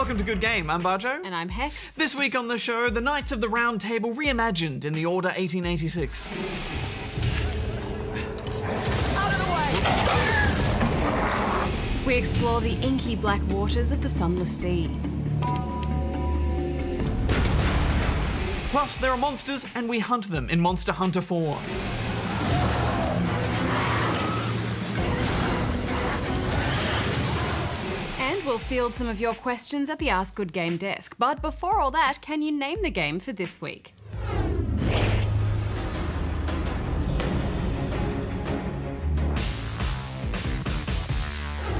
Welcome to Good Game, I'm Bajo. And I'm Hex. This week on the show, the Knights of the Round Table reimagined in the Order 1886. Out of the way! We explore the inky black waters of the Sunless Sea. Plus, there are monsters and we hunt them in Monster Hunter 4. And we'll field some of your questions at the Ask Good Game desk. But before all that, can you name the game for this week?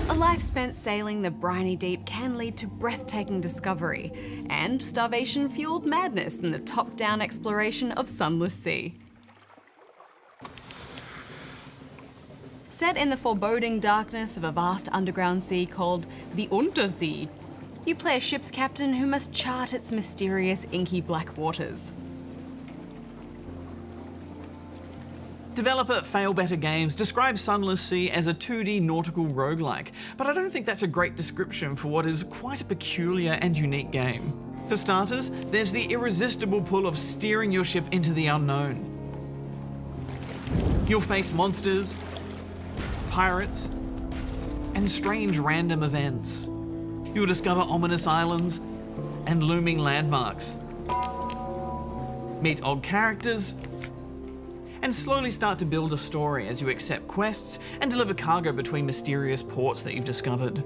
A life spent sailing the briny deep can lead to breathtaking discovery and starvation-fueled madness in the top-down exploration of Sunless Sea. Set in the foreboding darkness of a vast underground sea called the Untersee, you play a ship's captain who must chart its mysterious inky black waters. Developer Failbetter Games describes Sunless Sea as a 2D nautical roguelike, but I don't think that's a great description for what is quite a peculiar and unique game. For starters, there's the irresistible pull of steering your ship into the unknown. You'll face monsters, pirates, and strange random events. You'll discover ominous islands and looming landmarks, meet odd characters, and slowly start to build a story as you accept quests and deliver cargo between mysterious ports that you've discovered.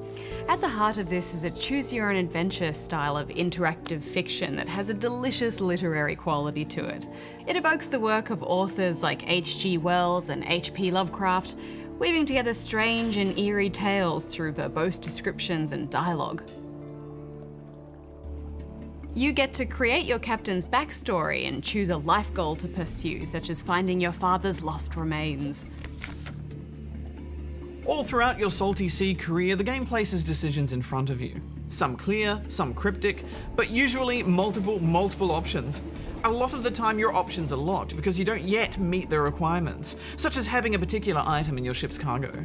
At the heart of this is a choose-your-own-adventure style of interactive fiction that has a delicious literary quality to it. It evokes the work of authors like H.G. Wells and H.P. Lovecraft, weaving together strange and eerie tales through verbose descriptions and dialogue. You get to create your captain's backstory and choose a life goal to pursue, such as finding your father's lost remains. All throughout your salty sea career, the game places decisions in front of you. Some clear, some cryptic, but usually multiple options. A lot of the time your options are locked because you don't yet meet the requirements, such as having a particular item in your ship's cargo.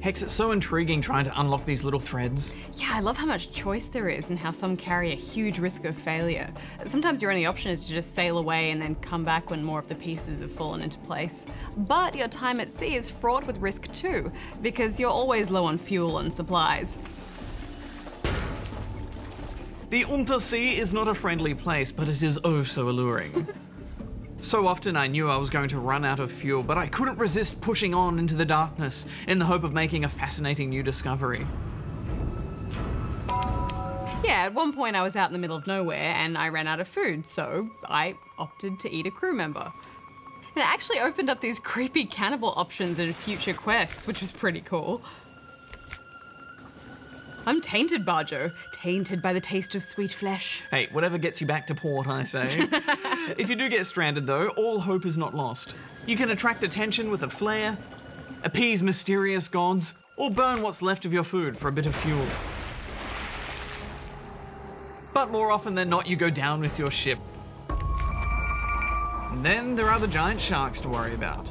Hex, it's so intriguing trying to unlock these little threads. Yeah, I love how much choice there is and how some carry a huge risk of failure. Sometimes your only option is to just sail away and then come back when more of the pieces have fallen into place. But your time at sea is fraught with risk too, because you're always low on fuel and supplies. The Untersee is not a friendly place, but it is oh so alluring. So often I knew I was going to run out of fuel, but I couldn't resist pushing on into the darkness in the hope of making a fascinating new discovery. Yeah, at one point I was out in the middle of nowhere and I ran out of food, so I opted to eat a crew member. And it actually opened up these creepy cannibal options in future quests, which was pretty cool. I'm tainted, Bajo. Tainted by the taste of sweet flesh. Hey, whatever gets you back to port, I say. If you do get stranded though, all hope is not lost. You can attract attention with a flare, appease mysterious gods, or burn what's left of your food for a bit of fuel. But more often than not, you go down with your ship. And then there are the giant sharks to worry about.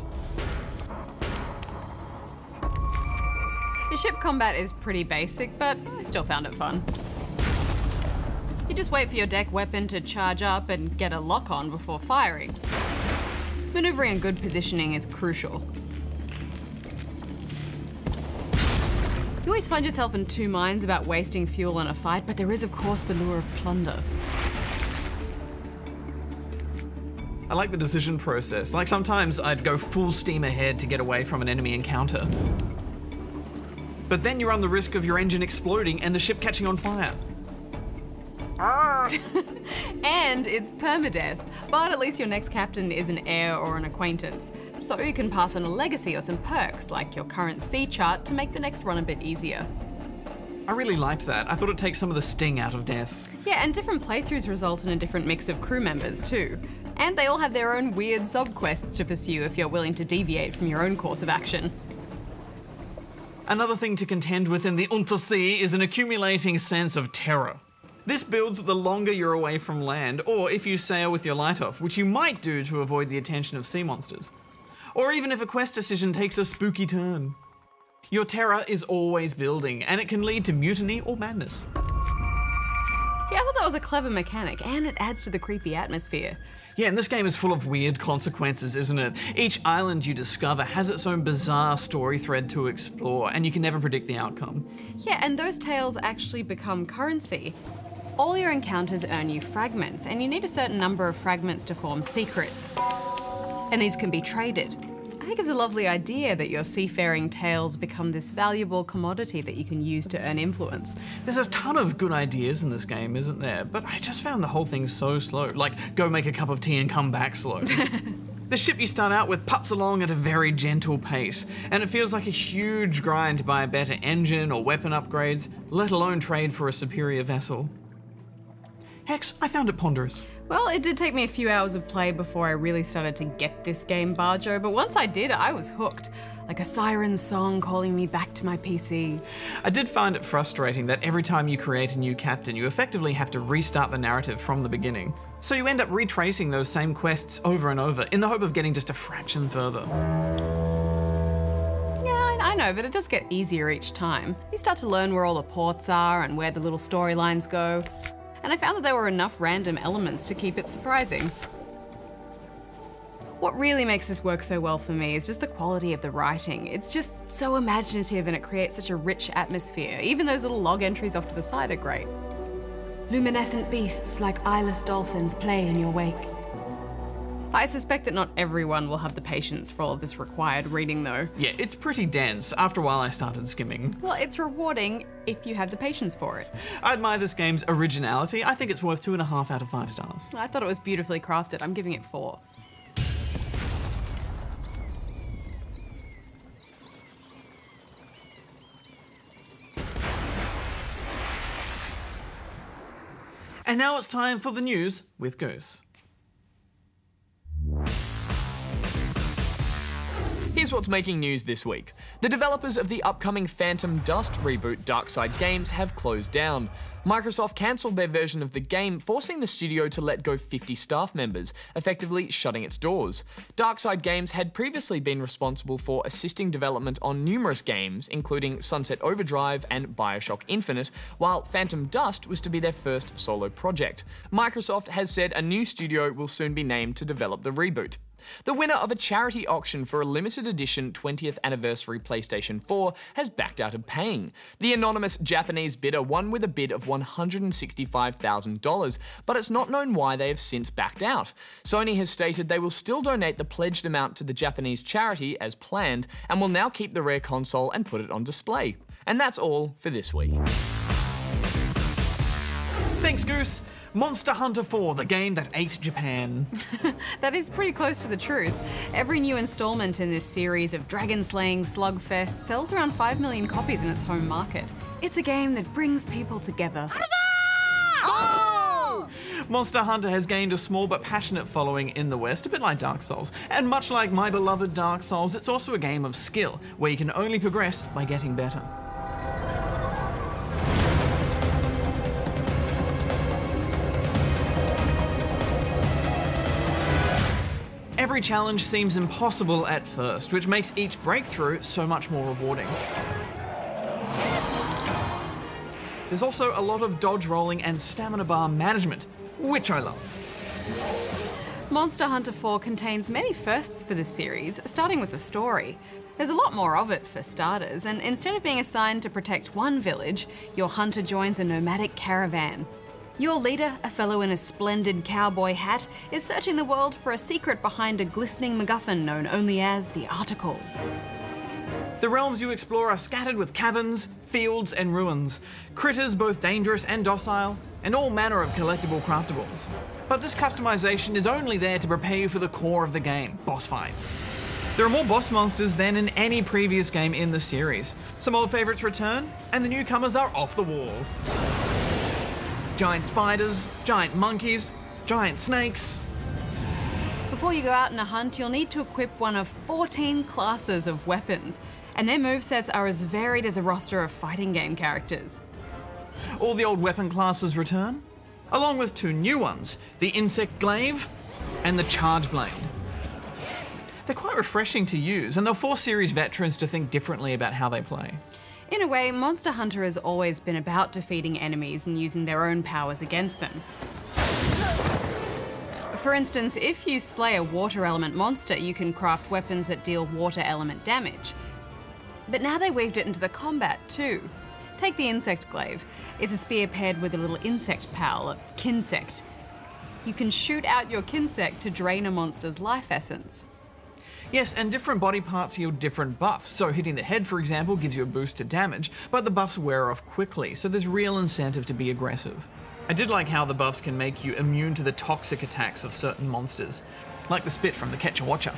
The ship combat is pretty basic, but I still found it fun. You just wait for your deck weapon to charge up and get a lock on before firing. Maneuvering and good positioning is crucial. You always find yourself in two minds about wasting fuel in a fight, but there is of course the lure of plunder. I like the decision process. Like sometimes I'd go full steam ahead to get away from an enemy encounter. But then you run the risk of your engine exploding and the ship catching on fire. And it's permadeath, but at least your next captain is an heir or an acquaintance. So you can pass on a legacy or some perks, like your current sea chart, to make the next run a bit easier. I really liked that. I thought it takes some of the sting out of death. Yeah, and different playthroughs result in a different mix of crew members too. And they all have their own weird sub-quests to pursue if you're willing to deviate from your own course of action. Another thing to contend with in the Untersee is an accumulating sense of terror. This builds the longer you're away from land, or if you sail with your light off, which you might do to avoid the attention of sea monsters. Or even if a quest decision takes a spooky turn. Your terror is always building, and it can lead to mutiny or madness. was a clever mechanic, and it adds to the creepy atmosphere. Yeah, and this game is full of weird consequences, isn't it? Each island you discover has its own bizarre story thread to explore, and you can never predict the outcome. Yeah, and those tales actually become currency. All your encounters earn you fragments, and you need a certain number of fragments to form secrets. And these can be traded. I think it's a lovely idea that your seafaring tales become this valuable commodity that you can use to earn influence. There's a ton of good ideas in this game, isn't there? But I just found the whole thing so slow. Like, go make a cup of tea and come back slow. The ship you start out with puts along at a very gentle pace, and it feels like a huge grind to buy a better engine or weapon upgrades, let alone trade for a superior vessel. Hex, I found it ponderous. Well, it did take me a few hours of play before I really started to get this game, Bajo, but once I did, I was hooked. Like a siren's song calling me back to my PC. I did find it frustrating that every time you create a new captain, you effectively have to restart the narrative from the beginning. So you end up retracing those same quests over and over in the hope of getting just a fraction further. Yeah, I know, but it does get easier each time. You start to learn where all the ports are and where the little storylines go. And I found that there were enough random elements to keep it surprising. What really makes this work so well for me is just the quality of the writing. It's just so imaginative and it creates such a rich atmosphere. Even those little log entries off to the side are great. Luminescent beasts like eyeless dolphins play in your wake. I suspect that not everyone will have the patience for all of this required reading though. Yeah, it's pretty dense. After a while I started skimming. Well, it's rewarding if you have the patience for it. I admire this game's originality. I think it's worth 2.5 out of 5 stars. I thought it was beautifully crafted. I'm giving it 4. And now it's time for the news with Goose. Here's what's making news this week. The developers of the upcoming Phantom Dust reboot Darkside Games have closed down. Microsoft cancelled their version of the game, forcing the studio to let go 50 staff members, effectively shutting its doors. Darkside Games had previously been responsible for assisting development on numerous games, including Sunset Overdrive and Bioshock Infinite, while Phantom Dust was to be their first solo project. Microsoft has said a new studio will soon be named to develop the reboot. The winner of a charity auction for a limited edition 20th anniversary PlayStation 4 has backed out of paying. The anonymous Japanese bidder won with a bid of $165,000, but it's not known why they have since backed out. Sony has stated they will still donate the pledged amount to the Japanese charity as planned, and will now keep the rare console and put it on display. And that's all for this week. Thanks, Goose. Monster Hunter 4, the game that ate Japan. That is pretty close to the truth. Every new installment in this series of dragon-slaying slugfest sells around 5 million copies in its home market. It's a game that brings people together. Oh! Monster Hunter has gained a small but passionate following in the West, a bit like Dark Souls. And much like my beloved Dark Souls, it's also a game of skill, where you can only progress by getting better. Every challenge seems impossible at first, which makes each breakthrough so much more rewarding. There's also a lot of dodge rolling and stamina bar management, which I love. Monster Hunter 4 contains many firsts for this series, starting with the story. There's a lot more of it for starters, and instead of being assigned to protect one village, your hunter joins a nomadic caravan. Your leader, a fellow in a splendid cowboy hat, is searching the world for a secret behind a glistening MacGuffin known only as the Article. The realms you explore are scattered with caverns, fields, and ruins, critters both dangerous and docile, and all manner of collectible craftables. But this customization is only there to prepare you for the core of the game, boss fights. There are more boss monsters than in any previous game in the series. Some old favourites return, and the newcomers are off the wall. Giant spiders, giant monkeys, giant snakes. Before you go out on a hunt, you'll need to equip one of 14 classes of weapons, and their movesets are as varied as a roster of fighting game characters. All the old weapon classes return, along with 2 new ones, the Insect Glaive and the Charge Blade. They're quite refreshing to use, and they'll force series veterans to think differently about how they play. In a way, Monster Hunter has always been about defeating enemies and using their own powers against them. For instance, if you slay a water element monster, you can craft weapons that deal water element damage. But now they weaved it into the combat too. Take the insect glaive. It's a spear paired with a little insect pal, a kinsect. You can shoot out your kinsect to drain a monster's life essence. Yes, and different body parts yield different buffs. So hitting the head, for example, gives you a boost to damage, but the buffs wear off quickly, so there's real incentive to be aggressive. I did like how the buffs can make you immune to the toxic attacks of certain monsters, like the spit from the Catcher Watcher.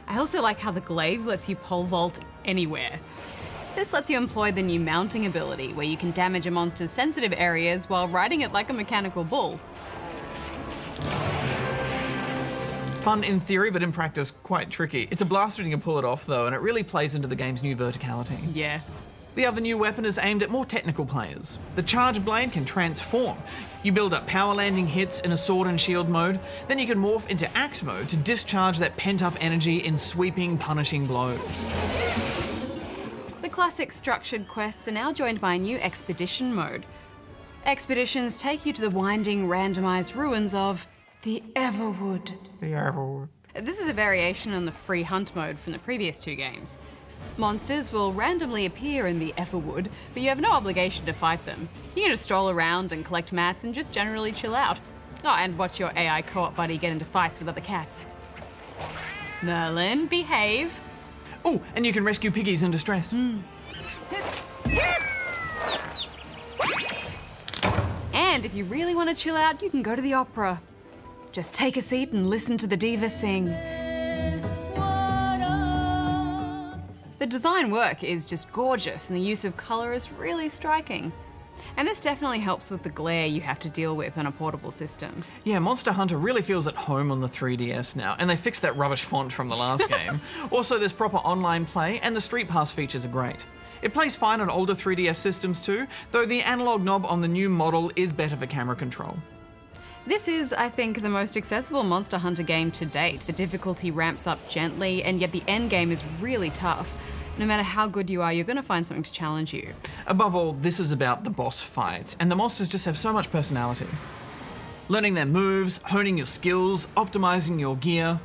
I also like how the glaive lets you pole vault anywhere. This lets you employ the new mounting ability, where you can damage a monster's sensitive areas while riding it like a mechanical bull. Fun in theory, but in practice quite tricky. It's a blaster and you can pull it off though, and it really plays into the game's new verticality. Yeah. The other new weapon is aimed at more technical players. The Charge Blade can transform. You build up power landing hits in a sword and shield mode, then you can morph into axe mode to discharge that pent-up energy in sweeping, punishing blows. The classic structured quests are now joined by a new expedition mode. Expeditions take you to the winding, randomized ruins of the Everwood. The Everwood. This is a variation on the free hunt mode from the previous two games. Monsters will randomly appear in the Everwood, but you have no obligation to fight them. You can just stroll around and collect mats and just generally chill out. Oh, and watch your AI co-op buddy get into fights with other cats. Merlin, behave. Oh, and you can rescue piggies in distress. And if you really want to chill out, you can go to the opera. Just take a seat and listen to the diva sing. The design work is just gorgeous and the use of colour is really striking. And this definitely helps with the glare you have to deal with on a portable system. Yeah, Monster Hunter really feels at home on the 3DS now, and they fixed that rubbish font from the last game. Also, there's proper online play, and the Street Pass features are great. It plays fine on older 3DS systems too, though the analog knob on the new model is better for camera control. This is, I think, the most accessible Monster Hunter game to date. The difficulty ramps up gently, and yet the end game is really tough. No matter how good you are, you're going to find something to challenge you. Above all, this is about the boss fights, and the monsters just have so much personality. Learning their moves, honing your skills, optimizing your gear.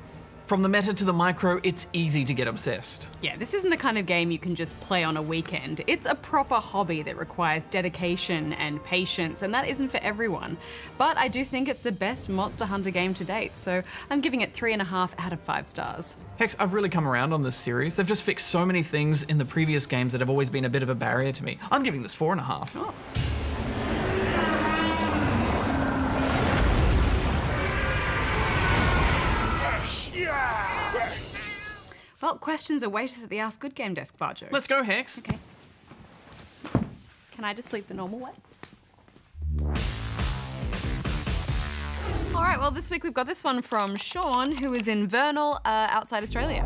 From the meta to the micro, it's easy to get obsessed. Yeah, this isn't the kind of game you can just play on a weekend. It's a proper hobby that requires dedication and patience, and that isn't for everyone. But I do think it's the best Monster Hunter game to date, so I'm giving it 3.5 out of 5 stars. Hex, I've really come around on this series. They've just fixed so many things in the previous games that have always been a bit of a barrier to me. I'm giving this 4.5. Oh. Well, questions await us at the Ask Good Game desk, Bajo. Let's go, Hex. Okay. Can I just sleep the normal way? All right, well, this week we've got this one from Sean, who is in Vernal, outside Australia.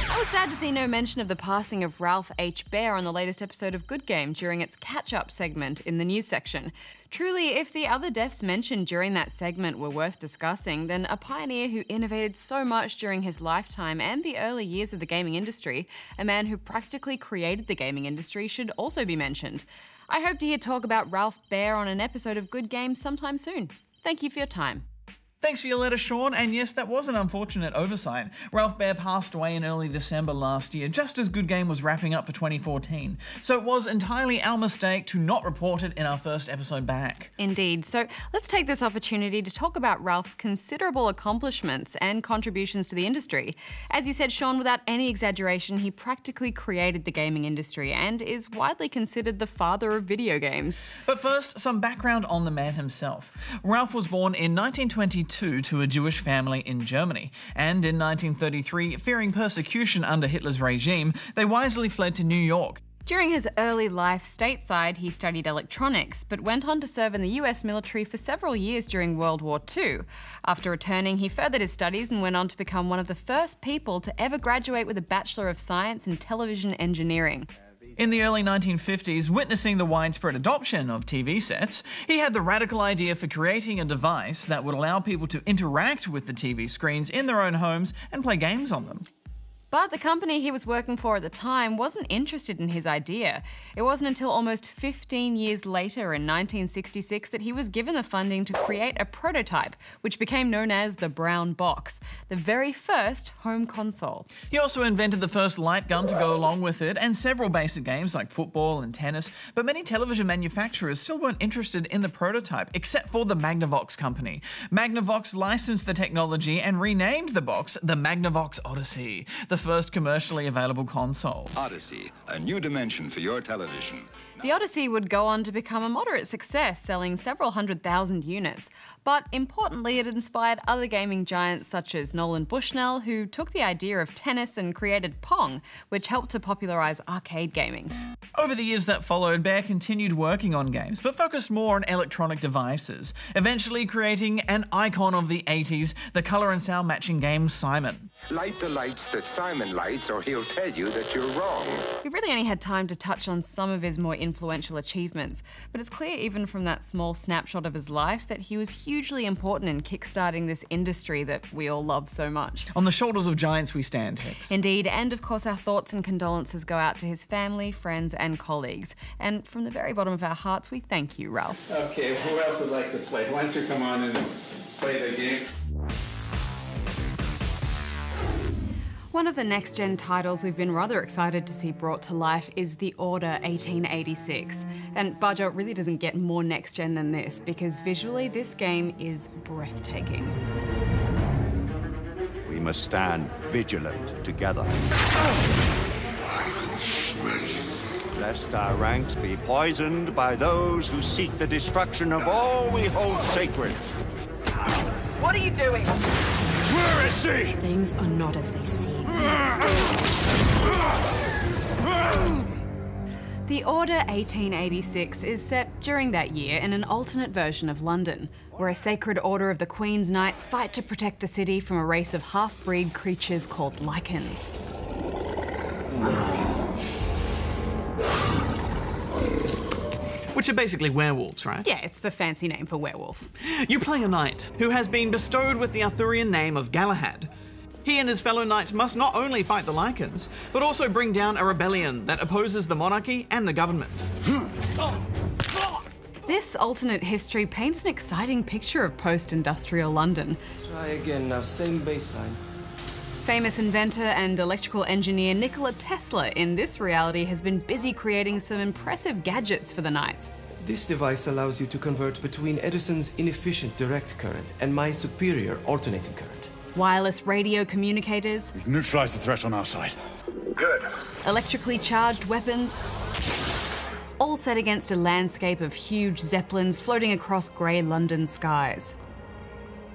I was sad to see no mention of the passing of Ralph H. Baer on the latest episode of Good Game during its catch-up segment in the news section. Truly, if the other deaths mentioned during that segment were worth discussing, then a pioneer who innovated so much during his lifetime and the early years of the gaming industry, a man who practically created the gaming industry, should also be mentioned. I hope to hear talk about Ralph Baer on an episode of Good Game sometime soon. Thank you for your time. Thanks for your letter, Sean, and yes, that was an unfortunate oversight. Ralph Baer passed away in early December last year, just as Good Game was wrapping up for 2014. So it was entirely our mistake to not report it in our first episode back. Indeed. So let's take this opportunity to talk about Ralph's considerable accomplishments and contributions to the industry. As you said, Sean, without any exaggeration, he practically created the gaming industry and is widely considered the father of video games. But first, some background on the man himself. Ralph was born in 1922 to a Jewish family in Germany, and in 1933, fearing persecution under Hitler's regime, they wisely fled to New York. During his early life stateside, he studied electronics, but went on to serve in the US military for several years during World War II. After returning, he furthered his studies and went on to become one of the first people to ever graduate with a Bachelor of Science in Television Engineering. In the early 1950s, witnessing the widespread adoption of TV sets, he had the radical idea for creating a device that would allow people to interact with the TV screens in their own homes and play games on them. But the company he was working for at the time wasn't interested in his idea. It wasn't until almost 15 years later in 1966 that he was given the funding to create a prototype, which became known as the Brown Box, the very first home console. He also invented the first light gun to go along with it, and several basic games like football and tennis, but many television manufacturers still weren't interested in the prototype, except for the Magnavox company. Magnavox licensed the technology and renamed the box the Magnavox Odyssey, the first commercially available console. Odyssey, a new dimension for your television. The Odyssey would go on to become a moderate success, selling several 100,000 units. But importantly, it inspired other gaming giants such as Nolan Bushnell, who took the idea of tennis and created Pong, which helped to popularise arcade gaming. Over the years that followed, Bear continued working on games, but focused more on electronic devices, eventually creating an icon of the 80s, the colour and sound matching game Simon. Light the lights that Simon lights, or he'll tell you that you're wrong. We really only had time to touch on some of his more influential achievements, but it's clear even from that small snapshot of his life that he was hugely important in kickstarting this industry that we all love so much. On the shoulders of giants we stand, Hicks. Indeed, and of course our thoughts and condolences go out to his family, friends and colleagues. And from the very bottom of our hearts, we thank you, Ralph. Okay, who else would like to play? Why don't you come on and play the game? One of the next-gen titles we've been rather excited to see brought to life is The Order 1886. And Bajo, it really doesn't get more next-gen than this, because visually this game is breathtaking. We must stand vigilant together. Lest our ranks be poisoned by those who seek the destruction of all we hold sacred. What are you doing? Where is she? Things are not as they seem. The Order 1886 is set during that year in an alternate version of London, where a sacred order of the Queen's Knights fight to protect the city from a race of half-breed creatures called lichens. Which are basically werewolves, right? Yeah, it's the fancy name for werewolf. You play a knight who has been bestowed with the Arthurian name of Galahad. He and his fellow knights must not only fight the lichens, but also bring down a rebellion that opposes the monarchy and the government. This alternate history paints an exciting picture of post-industrial London. Try again now, same baseline. Famous inventor and electrical engineer Nikola Tesla in this reality has been busy creating some impressive gadgets for the knights. This device allows you to convert between Edison's inefficient direct current and my superior alternating current. Wireless radio communicators. We've neutralized the threat on our side. Good. Electrically charged weapons. All set against a landscape of huge zeppelins floating across grey London skies.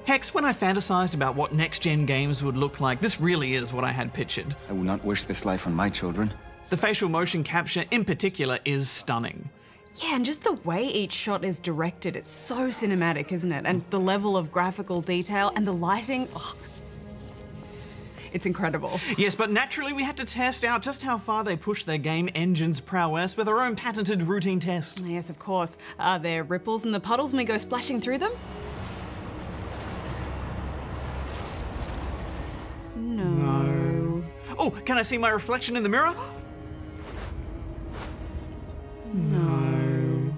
Hex, when I fantasized about what next-gen games would look like, this really is what I had pictured. I will not wish this life on my children. The facial motion capture in particular is stunning. Yeah, and just the way each shot is directed, it's so cinematic, isn't it? And the level of graphical detail and the lighting, oh, it's incredible. Yes, but naturally we had to test out just how far they push their game engine's prowess with our own patented routine test. Yes, of course. Are there ripples in the puddles when we go splashing through them? No. Oh, can I see my reflection in the mirror? No.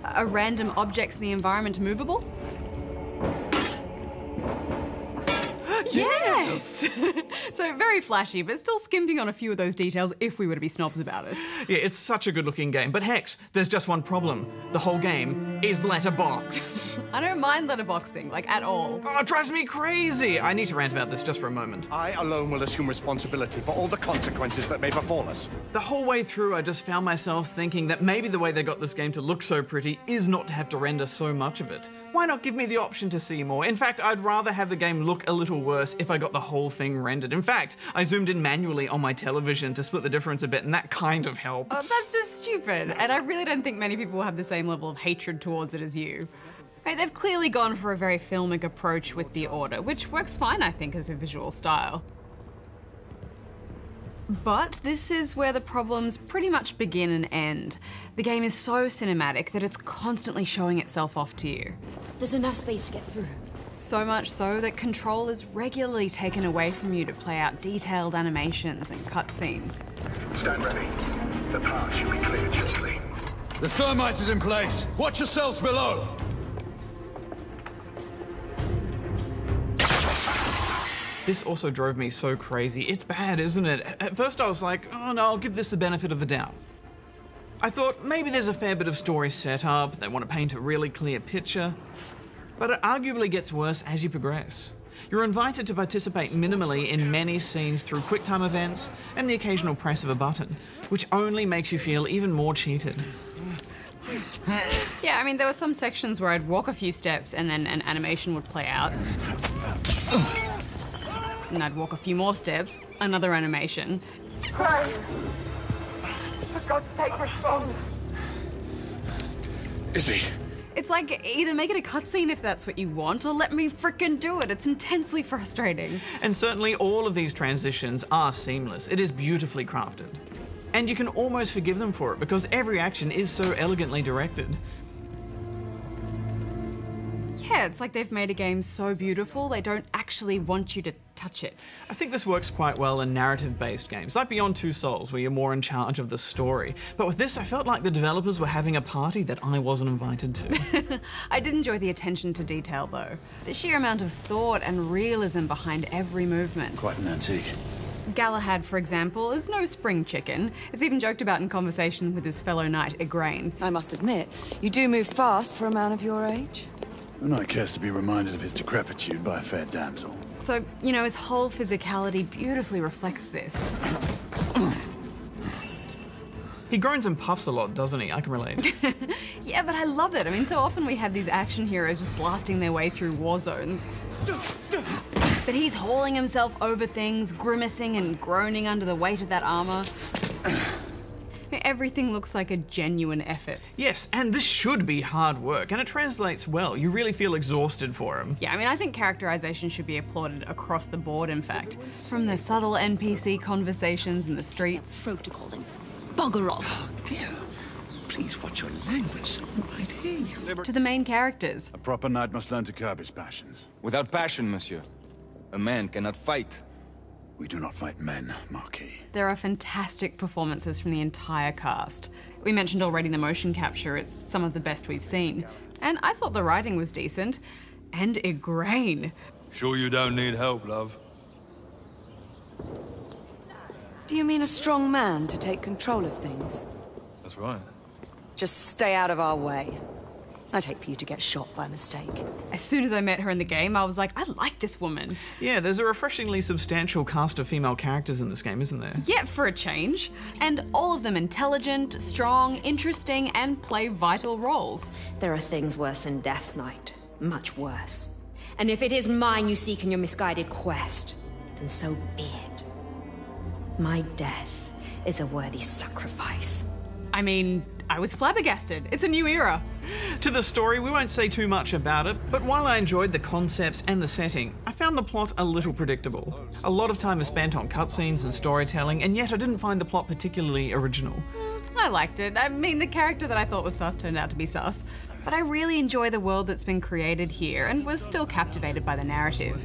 Are random objects in the environment movable? Yes! So very flashy, but still skimping on a few of those details if we were to be snobs about it. Yeah, it's such a good looking game, but Hex, there's just one problem. The whole game is letterbox. I don't mind letterboxing, like at all. Oh, it drives me crazy. I need to rant about this just for a moment. I alone will assume responsibility for all the consequences that may befall us. The whole way through, I just found myself thinking that maybe the way they got this game to look so pretty is not to have to render so much of it. Why not give me the option to see more? In fact, I'd rather have the game look a little worse if I got the whole thing rendered. In fact, I zoomed in manually on my television to split the difference a bit, and that kind of helped. Oh, that's just stupid. And I really don't think many people have the same level of hatred towards it as you. Right, they've clearly gone for a very filmic approach with The Order, which works fine, I think, as a visual style. But this is where the problems pretty much begin and end. The game is so cinematic that it's constantly showing itself off to you. There's enough space to get through. So much so that control is regularly taken away from you to play out detailed animations and cutscenes. Stand ready. The path should be cleared shortly. The thermite is in place. Watch yourselves below. This also drove me so crazy. It's bad, isn't it? At first I was like, oh no, I'll give this the benefit of the doubt. I thought maybe there's a fair bit of story set up, they want to paint a really clear picture, but it arguably gets worse as you progress. You're invited to participate minimally in many scenes through QuickTime events and the occasional press of a button, which only makes you feel even more cheated. Yeah, I mean, there were some sections where I'd walk a few steps and then an animation would play out. And I'd walk a few more steps, another animation. Cry. For God's sake, respond. Izzy. It's like, either make it a cutscene if that's what you want, or let me frickin' do it. It's intensely frustrating. And certainly all of these transitions are seamless. It is beautifully crafted. And you can almost forgive them for it because every action is so elegantly directed. Yeah, it's like they've made a game so beautiful, they don't actually want you to touch it. I think this works quite well in narrative-based games, like Beyond Two Souls, where you're more in charge of the story. But with this, I felt like the developers were having a party that I wasn't invited to. I did enjoy the attention to detail, though. The sheer amount of thought and realism behind every movement. Quite an antique. Galahad, for example, is no spring chicken. It's even joked about in conversation with his fellow knight, Igraine. I must admit, you do move fast for a man of your age. The knight cares to be reminded of his decrepitude by a fair damsel. So, you know, his whole physicality beautifully reflects this. He groans and puffs a lot, doesn't he? I can relate. Yeah, but I love it. I mean, so often we have these action heroes just blasting their way through war zones. But he's hauling himself over things, grimacing and groaning under the weight of that armor. Everything looks like a genuine effort. Yes, and this should be hard work, and it translates well. You really feel exhausted for him. Yeah, I mean, I think characterization should be applauded across the board, in fact. From the subtle NPC conversations in the streets. Protocoling. Bugger off. Oh, dear. Please watch your language. Someone might hear you. To the main characters. A proper knight must learn to curb his passions. Without passion, monsieur, a man cannot fight. We do not fight men, Marquis. There are fantastic performances from the entire cast. We mentioned already the motion capture, it's some of the best we've seen. And I thought the writing was decent. And Igraine. Sure you don't need help, love? Do you mean a strong man to take control of things? That's right. Just stay out of our way. I'd hate for you to get shot by mistake. As soon as I met her in the game, I was like, I like this woman. Yeah, there's a refreshingly substantial cast of female characters in this game, isn't there? Yeah, for a change. And all of them intelligent, strong, interesting, and play vital roles. There are things worse than Death Knight. Much worse. And if it is mine you seek in your misguided quest, then so be it. My death is a worthy sacrifice. I mean, I was flabbergasted. It's a new era. To the story, we won't say too much about it, but while I enjoyed the concepts and the setting, I found the plot a little predictable. A lot of time is spent on cutscenes and storytelling, and yet I didn't find the plot particularly original. I liked it. I mean, the character that I thought was sus turned out to be sus. But I really enjoy the world that's been created here, and was still captivated by the narrative.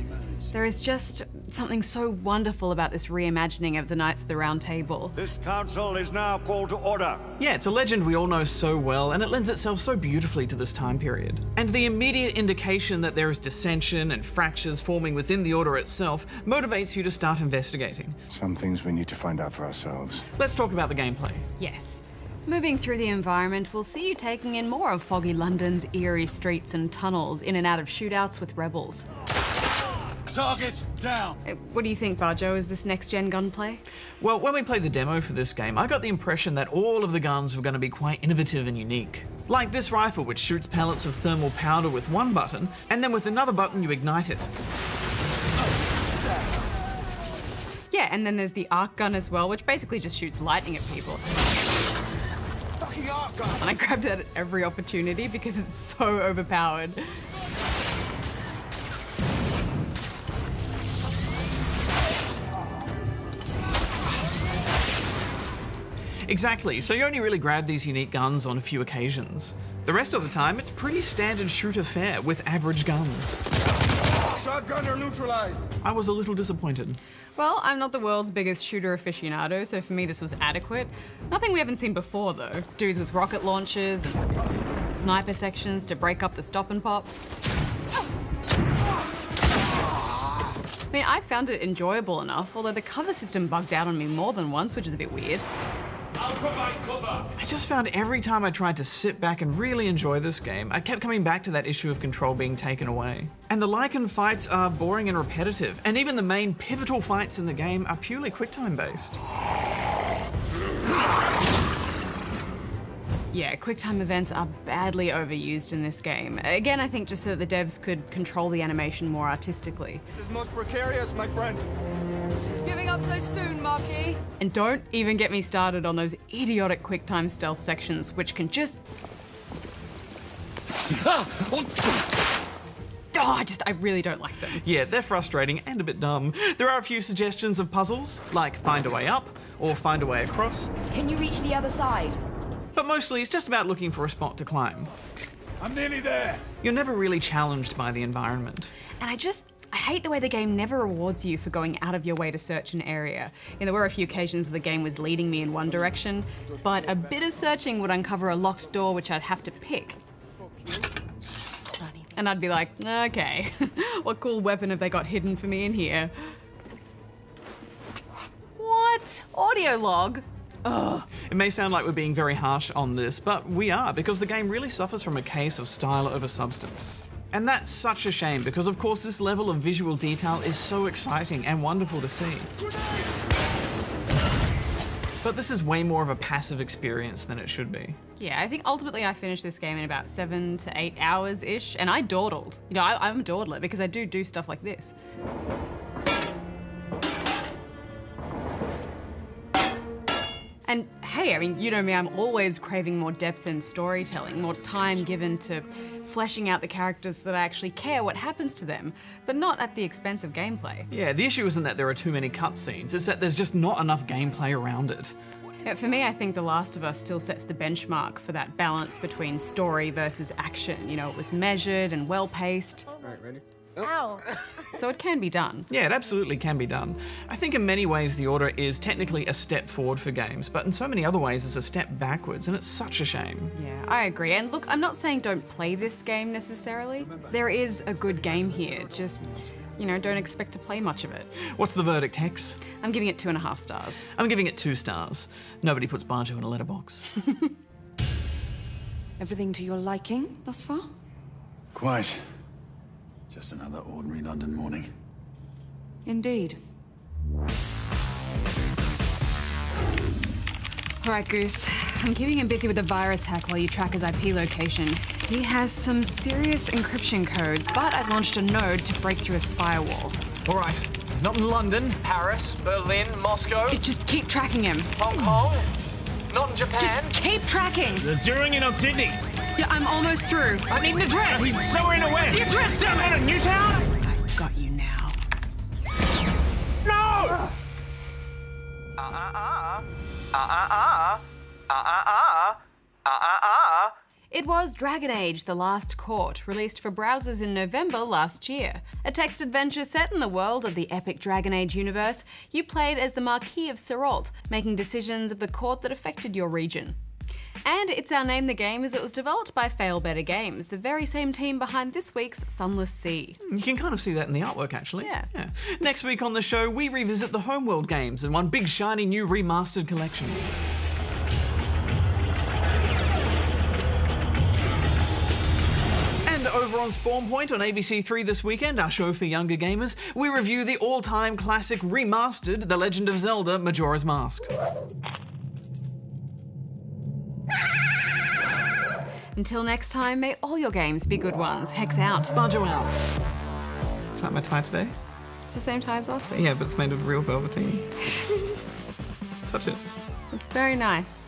There is just something so wonderful about this reimagining of the Knights of the Round Table. This council is now called to order. Yeah, it's a legend we all know so well, and it lends itself so beautifully to this time period. And the immediate indication that there is dissension and fractures forming within the Order itself motivates you to start investigating. Some things we need to find out for ourselves. Let's talk about the gameplay. Yes. Moving through the environment will see you taking in more of foggy London's eerie streets and tunnels, in and out of shootouts with rebels. Target down! What do you think, Bajo? Is this next-gen gunplay? Well, when we played the demo for this game, I got the impression that all of the guns were going to be quite innovative and unique. Like this rifle, which shoots pellets of thermal powder with one button, and then with another button you ignite it. Yeah, and then there's the arc gun as well, which basically just shoots lightning at people. And I grabbed it at every opportunity because it's so overpowered. Exactly, so you only really grab these unique guns on a few occasions. The rest of the time, it's pretty standard shooter fare with average guns. Shotgunner neutralized. I was a little disappointed. Well, I'm not the world's biggest shooter aficionado, so for me this was adequate. Nothing we haven't seen before, though. Dudes with rocket launchers and sniper sections to break up the stop and pop. I mean, I found it enjoyable enough, although the cover system bugged out on me more than once, which is a bit weird. I'll provide cover. I just found every time I tried to sit back and really enjoy this game, I kept coming back to that issue of control being taken away. And the Lycan fights are boring and repetitive, and even the main pivotal fights in the game are purely QuickTime based. Yeah, QuickTime events are badly overused in this game. Again, I think just so that the devs could control the animation more artistically. This is most precarious, my friend. Giving up so soon, Marquis? And don't even get me started on those idiotic QuickTime stealth sections, which can just... I really don't like them. Yeah, they're frustrating and a bit dumb. There are a few suggestions of puzzles, like find a way up or find a way across. Can you reach the other side? But mostly it's just about looking for a spot to climb. I'm nearly there. You're never really challenged by the environment. And I hate the way the game never rewards you for going out of your way to search an area. There were a few occasions where the game was leading me in one direction, but a bit of searching would uncover a locked door which I'd have to pick. And I'd be like, okay, what cool weapon have they got hidden for me in here? What? Audio log? Ugh. It may sound like we're being very harsh on this, but we are, because the game really suffers from a case of style over substance. And that's such a shame, because of course this level of visual detail is so exciting and wonderful to see. But this is way more of a passive experience than it should be. Yeah, I think ultimately I finished this game in about 7 to 8 hours-ish, and I dawdled. I'm a dawdler because I do stuff like this. And hey, I mean, you know me, I'm always craving more depth in storytelling, more time given to fleshing out the characters so that I actually care what happens to them, but not at the expense of gameplay. Yeah, the issue isn't that there are too many cutscenes, it's that there's just not enough gameplay around it. Yeah, for me, I think The Last of Us still sets the benchmark for that balance between story versus action. It was measured and well-paced. All right, ready? Ow. So it can be done. Yeah, it absolutely can be done. I think in many ways The Order is technically a step forward for games, but in so many other ways it's a step backwards, and it's such a shame. Yeah, I agree. And look, I'm not saying don't play this game necessarily. There is a good game here, just, don't expect to play much of it. What's the verdict, Hex? I'm giving it 2.5 stars. I'm giving it 2 stars. Nobody puts Bajo in a letterbox. Everything to your liking thus far? Quite. Just another ordinary London morning. Indeed. All right, Goose. I'm keeping him busy with the virus hack while you track his IP location. He has some serious encryption codes, but I've launched a node to break through his firewall. All right. He's not in London, Paris, Berlin, Moscow. Just keep tracking him. Hong Kong. Not in Japan. Just keep tracking. They're zeroing in on Sydney. Yeah, I'm almost through. I need an address. We're somewhere in the West. The address, damn it, in Newtown. I've got you now. No! It was Dragon Age: The Last Court, released for browsers in November last year. A text adventure set in the world of the epic Dragon Age universe, you played as the Marquis of Serault, making decisions of the court that affected your region. And it's our name the game as it was developed by Failbetter Games, the very same team behind this week's Sunless Sea. You can kind of see that in the artwork, actually. Yeah. Next week on the show, we revisit the Homeworld games in one big shiny new remastered collection. And over on Spawn Point on ABC3 this weekend, our show for younger gamers, we review the all-time classic remastered The Legend of Zelda Majora's Mask. Until next time, may all your games be good ones. Hex out. Bajo out. Is that my tie today? It's the same tie as last week. Yeah, but it's made of real velveteen. Touch it. It's very nice.